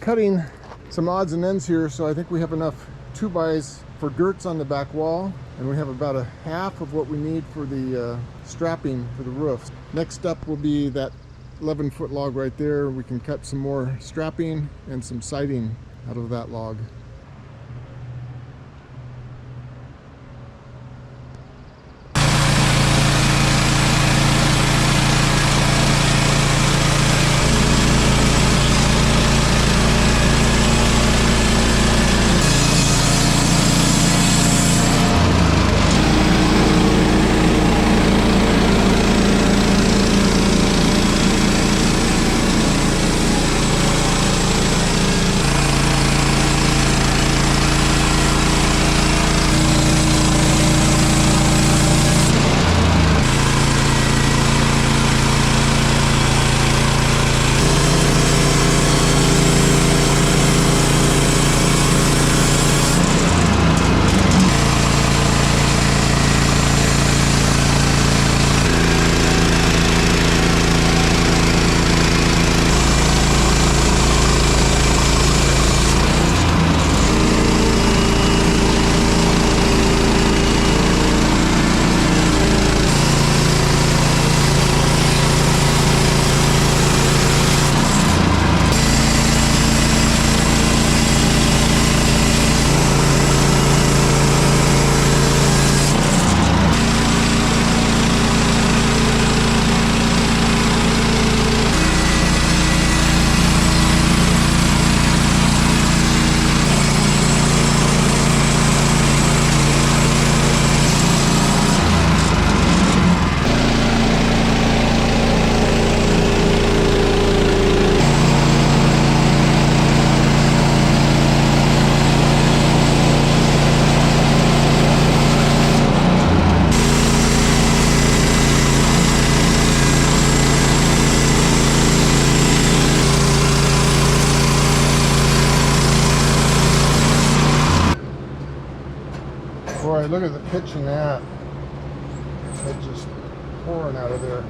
cutting some odds and ends here, so I think we have enough 2x for girts on the back wall, and we have about a half of what we need for the strapping for the roof. Next up will be that 11-foot log right there. We can cut some more strapping and some siding out of that log. Boy, look at the pitch in that. It's just pouring out of there.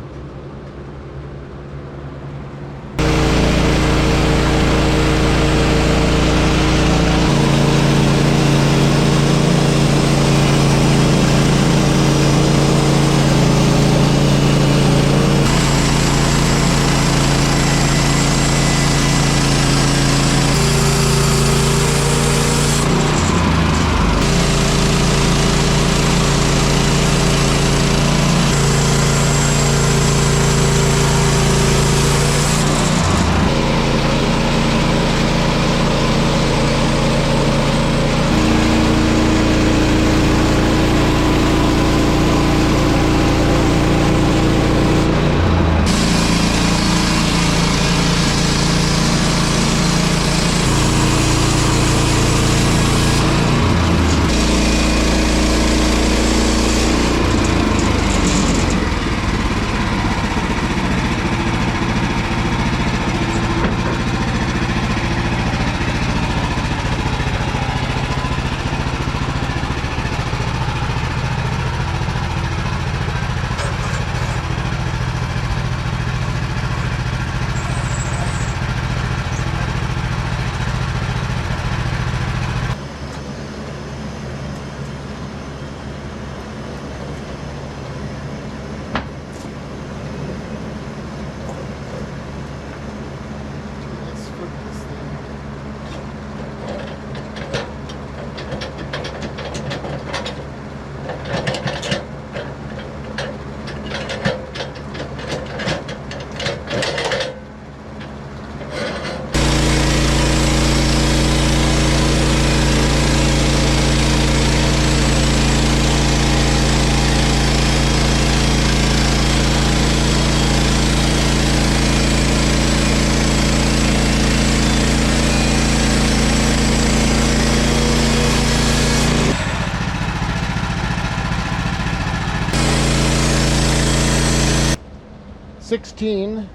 $16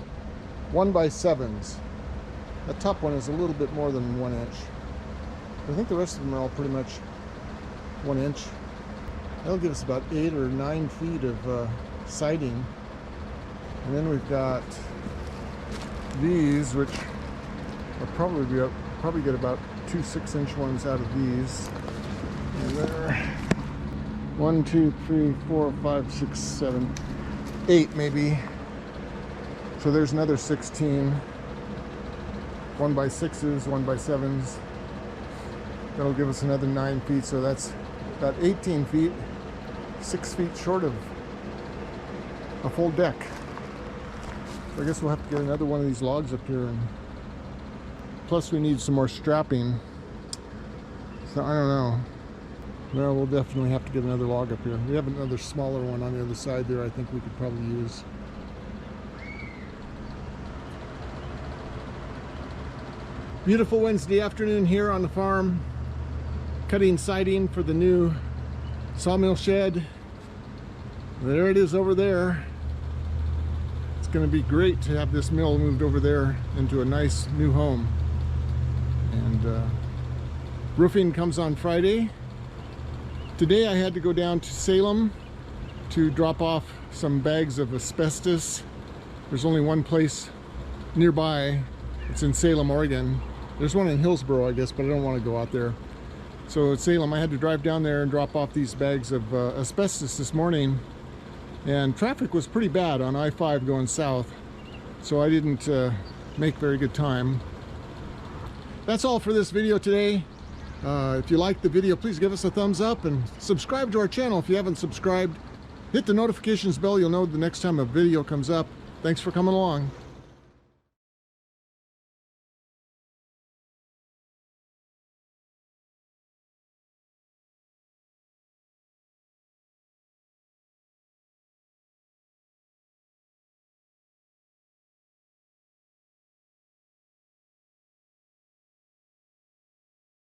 1x7s. The top one is a little bit more than 1 inch. I think the rest of them are all pretty much 1 inch. That'll give us about 8 or 9 feet of siding. And then we've got these, which will probably be probably get about 2 6-inch ones out of these. And there, 1, 2, 3, 4, 5, 6, 7, 8 maybe. So there's another 16. 1x6s, 1x7s. That'll give us another 9 feet, so that's about 18 feet, 6 feet short of a full deck. So I guess we'll have to get another one of these logs up here, and plus we need some more strapping. So I don't know. Well, we'll definitely have to get another log up here. We have another smaller one on the other side there I think we could probably use. Beautiful Wednesday afternoon here on the farm, cutting siding for the new sawmill shed. There it is over there. It's going to be great to have this mill moved over there into a nice new home. And roofing comes on Friday. Today I had to go down to Salem to drop off some bags of asbestos. There's only one place nearby. It's in Salem, Oregon. There's one in Hillsboro, I guess, but I don't want to go out there. So at Salem, I had to drive down there and drop off these bags of asbestos this morning. And traffic was pretty bad on I-5 going south, so I didn't make very good time. That's all for this video today. If you liked the video, please give us a thumbs up and subscribe to our channel if you haven't subscribed. Hit the notifications bell, you'll know the next time a video comes up. Thanks for coming along.